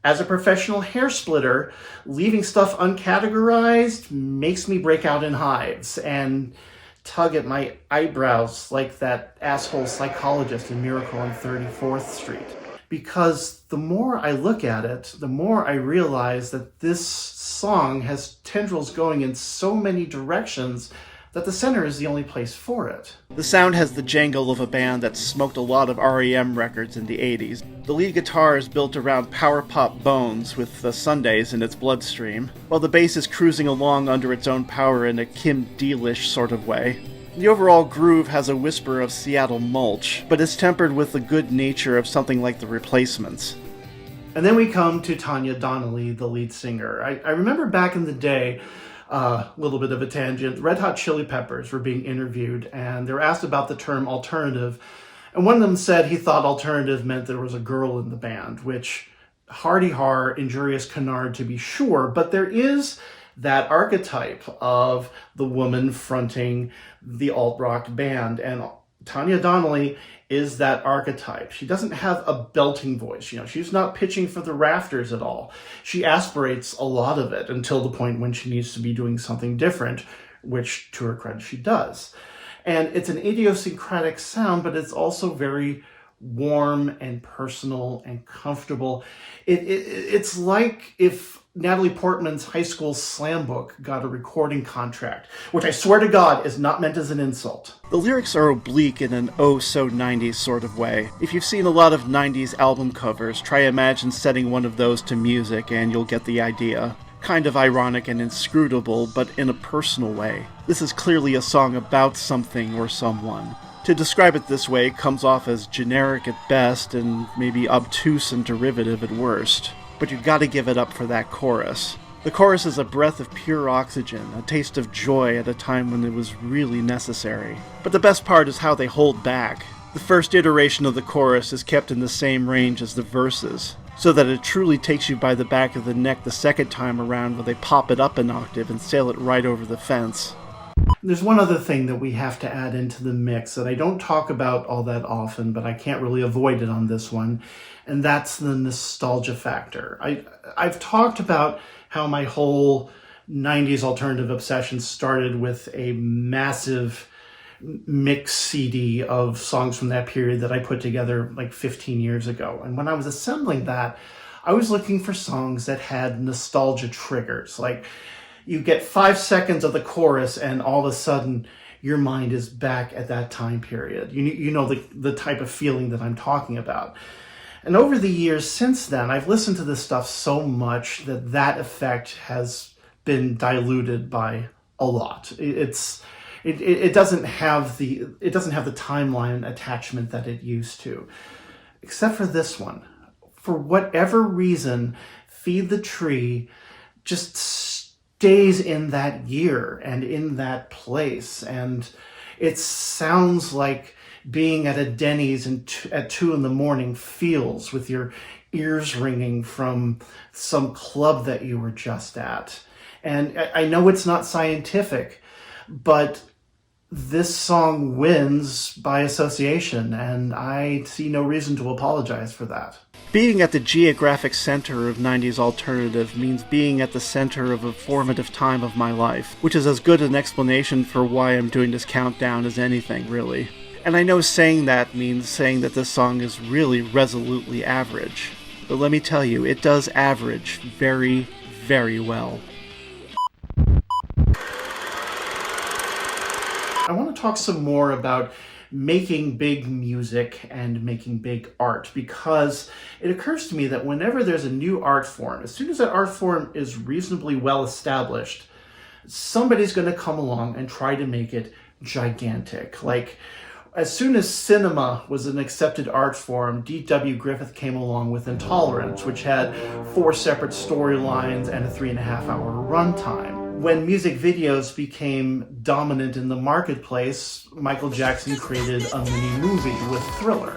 S2: as a professional hair splitter, leaving stuff uncategorized makes me break out in hives and tug at my eyebrows like that asshole psychologist in Miracle on 34th Street. Because the more I look at it, the more I realize that this song has tendrils going in so many directions that the center is the only place for it.
S1: The sound has the jangle of a band that smoked a lot of REM records in the 80s. The lead guitar is built around power pop bones with the Sundays in its bloodstream, while the bass is cruising along under its own power in a Kim Deal-ish sort of way. The overall groove has a whisper of Seattle mulch, but is tempered with the good nature of something like The Replacements.
S2: And then we come to Tanya Donnelly, the lead singer. I remember back in the day, a little bit of a tangent, Red Hot Chili Peppers were being interviewed and they were asked about the term alternative. And one of them said he thought alternative meant there was a girl in the band, which hardy-har, injurious canard to be sure, but there is that archetype of the woman fronting the alt-rock band. And Tanya Donnelly is that archetype. She doesn't have a belting voice. She's not pitching for the rafters at all. She aspirates a lot of it until the point when she needs to be doing something different, which to her credit she does. And it's an idiosyncratic sound, but it's also very warm and personal and comfortable. It's like if Natalie Portman's high school slam book got a recording contract, which I swear to God is not meant as an insult.
S1: The lyrics are oblique in an oh-so-90s sort of way. If you've seen a lot of 90s album covers, try imagine setting one of those to music and you'll get the idea. Kind of ironic and inscrutable, but in a personal way. This is clearly a song about something or someone. To describe it this way comes off as generic at best and maybe obtuse and derivative at worst. But you've got to give it up for that chorus. The chorus is a breath of pure oxygen, a taste of joy at a time when it was really necessary. But the best part is how they hold back. The first iteration of the chorus is kept in the same range as the verses, so that it truly takes you by the back of the neck the second time around when they pop it up an octave and sail it right over the fence.
S2: There's one other thing that we have to add into the mix that I don't talk about all that often, but I can't really avoid it on this one, and that's the nostalgia factor. I've talked about how my whole 90s alternative obsession started with a massive mix CD of songs from that period that I put together like 15 years ago. And when I was assembling that, I was looking for songs that had nostalgia triggers. Like, you get 5 seconds of the chorus and all of a sudden your mind is back at that time period. You know the type of feeling that I'm talking about. And over the years since then, I've listened to this stuff so much that that effect has been diluted by a lot. It doesn't have the timeline attachment that it used to, except for this one. For whatever reason, Feed the Tree just stays in that year and in that place, and it sounds like being at a Denny's at 2 a.m. feels, with your ears ringing from some club that you were just at. And I know it's not scientific, but this song wins by association, and I see no reason to apologize for that.
S1: Being at the geographic center of 90s alternative means being at the center of a formative time of my life, which is as good an explanation for why I'm doing this countdown as anything, really. And I know saying that means saying that this song is really resolutely average. But let me tell you, it does average very, very well.
S2: I want to talk some more about making big music and making big art, because it occurs to me that whenever there's a new art form, as soon as that art form is reasonably well established, somebody's going to come along and try to make it gigantic. Like, as soon as cinema was an accepted art form, D.W. Griffith came along with Intolerance, which had 4 separate storylines and a 3.5-hour runtime. When music videos became dominant in the marketplace, Michael Jackson created a mini-movie with Thriller.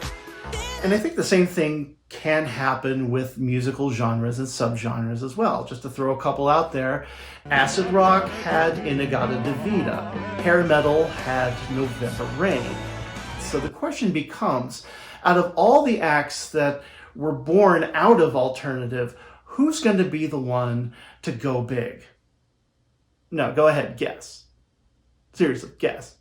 S2: And I think the same thing can happen with musical genres and subgenres as well. Just to throw a couple out there, acid rock had In-A-Gadda-Da-Vida. Hair metal had November Rain. So the question becomes, out of all the acts that were born out of alternative, who's going to be the one to go big? No, go ahead, guess. Seriously, guess.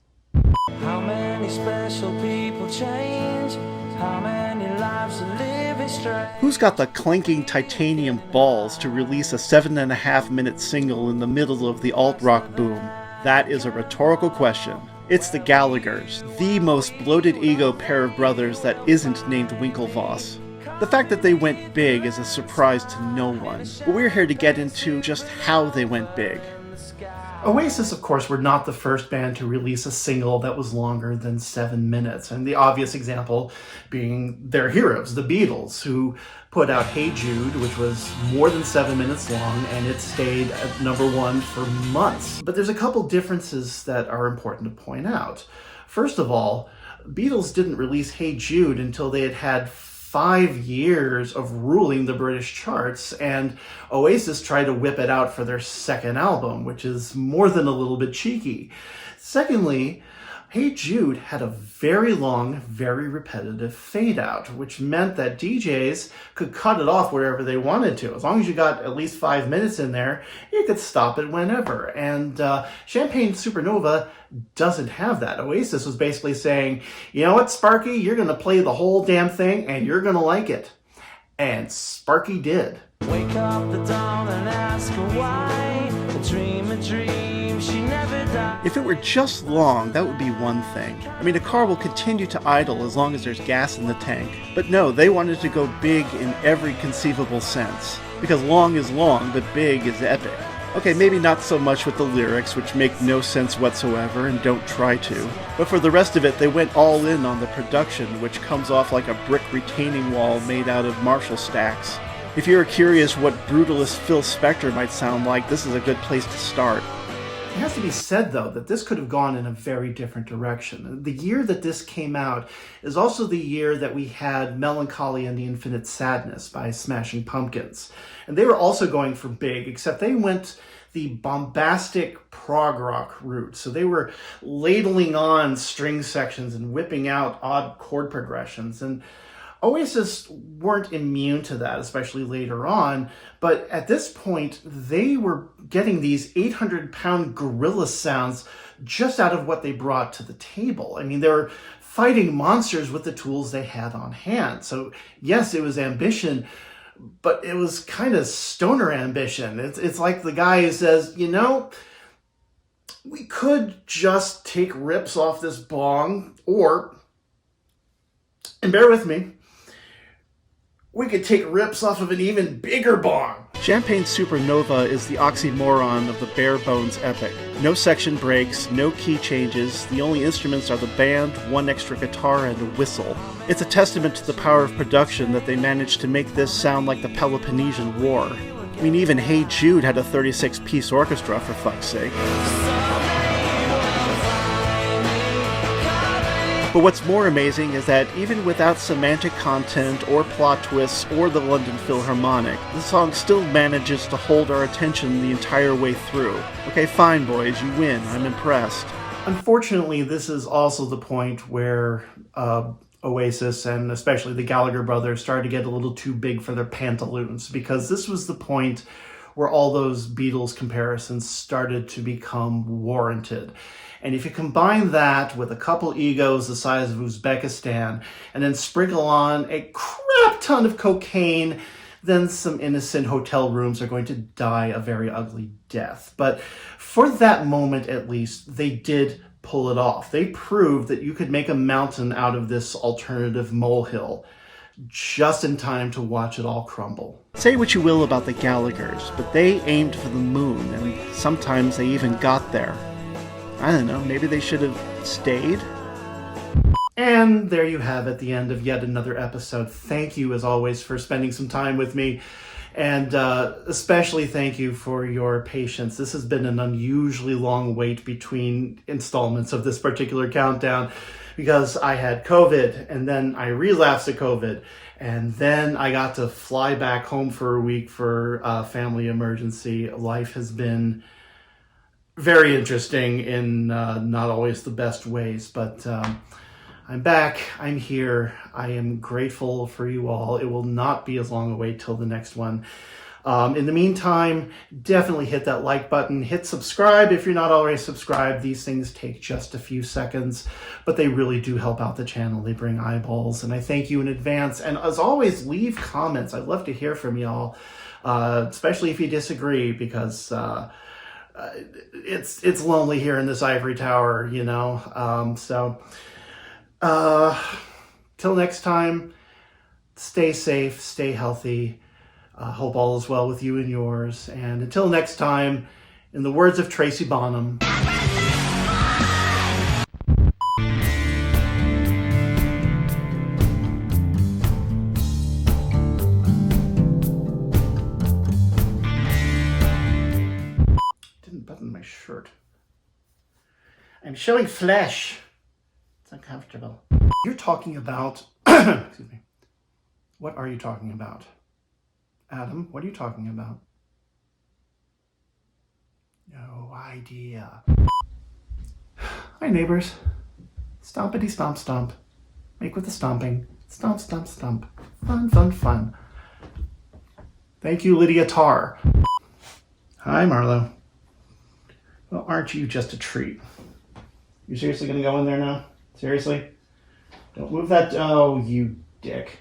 S5: How many special people change? How many lives are living straight?
S1: Who's got the clanking titanium balls to release a 7.5-minute single in the middle of the alt-rock boom? That is a rhetorical question. It's the Gallaghers, the most bloated ego pair of brothers that isn't named Winklevoss. The fact that they went big is a surprise to no one, but we're here to get into just how they went big.
S2: Oasis, of course, were not the first band to release a single that was longer than 7 minutes, and the obvious example being their heroes, the Beatles, who put out Hey Jude, which was more than 7 minutes long, and it stayed at #1 for months. But there's a couple differences that are important to point out. First of all, Beatles didn't release Hey Jude until they had had 5 years of ruling the British charts, and Oasis tried to whip it out for their second album, which is more than a little bit cheeky. Secondly, Hey Jude had a very long, very repetitive fade out, which meant that DJs could cut it off wherever they wanted to. As long as you got at least 5 minutes in there, you could stop it whenever. And Champagne Supernova doesn't have that. Oasis was basically saying, you know what, Sparky, you're going to play the whole damn thing and you're going to like it. And Sparky did.
S5: Wake up the dawn and ask her why. A dream, she never died.
S1: If it were just long, that would be one thing. I mean, a car will continue to idle as long as there's gas in the tank. But no, they wanted to go big in every conceivable sense. Because long is long, but big is epic. Okay, maybe not so much with the lyrics, which make no sense whatsoever and don't try to. But for the rest of it, they went all in on the production, which comes off like a brick retaining wall made out of Marshall stacks. If you're curious what brutalist Phil Spector might sound like, this is a good place to start.
S2: It has to be said, though, that this could have gone in a very different direction. The year that this came out is also the year that we had Melancholy and the Infinite Sadness by Smashing Pumpkins. And they were also going for big, except they went the bombastic prog rock route. So they were ladling on string sections and whipping out odd chord progressions. And Oasis weren't immune to that, especially later on, but at this point, they were getting these 800-pound gorilla sounds just out of what they brought to the table. I mean, they were fighting monsters with the tools they had on hand. So yes, it was ambition, but it was kind of stoner ambition. It's like the guy who says, you know, we could just take rips off this bong, or, and bear with me, we could take rips off of an even bigger bong.
S1: Champagne Supernova is the oxymoron of the bare bones epic. No section breaks, no key changes, the only instruments are the band, one extra guitar, and a whistle. It's a testament to the power of production that they managed to make this sound like the Peloponnesian War. I mean, even Hey Jude had a 36-piece orchestra, for fuck's sake. But what's more amazing is that even without semantic content or plot twists or the London Philharmonic, the song still manages to hold our attention the entire way through. Okay, fine boys, you win. I'm impressed. Unfortunately, this is also the point where Oasis and especially the Gallagher brothers started to get a little too big for their pantaloons, because this was the point where all those Beatles comparisons started to become warranted. And if you combine that with a couple egos the size of Uzbekistan, and then sprinkle on a crap ton of cocaine, then some innocent hotel rooms are going to die a very ugly death. But for that moment, at least, they did pull it off. They proved that you could make a mountain out of this alternative molehill, just in time to watch it all crumble. Say what you will about the Gallaghers, but they aimed for the moon, and sometimes they even got there. I don't know, maybe they should have stayed? And there you have it, the end of yet another episode. Thank you, as always, for spending some time with me. And especially thank you for your patience. This has been an unusually long wait between installments of this particular countdown, because I had COVID, and then I relapsed to COVID, and then I got to fly back home for a week for a family emergency. Life has been very interesting in not always the best ways, but I'm back, I'm here, I am grateful for you all. It will not be as long a wait till the next one. In the meantime, definitely hit that like button, hit subscribe if you're not already subscribed. These things take just a few seconds, but they really do help out the channel. They bring eyeballs, and I thank you in advance. And as always, leave comments. I'd love to hear from y'all, especially if you disagree, because it's lonely here in this ivory tower, you know. Till next time, stay safe, stay healthy. Hope all is well with you and yours. And until next time, in the words of Tracy Bonham, didn't button my shirt. I'm showing flesh. It's uncomfortable. You're talking about, excuse me. What are you talking about? Adam, what are you talking about? No idea. Hi, neighbors. Stompity stomp stomp. Make with the stomping. Stomp stomp stomp. Fun, fun, fun. Thank you, Lydia Tarr. Hi, Marlo. Well, aren't you just a treat? You seriously gonna go in there now? Seriously? Don't move that. Oh, you dick.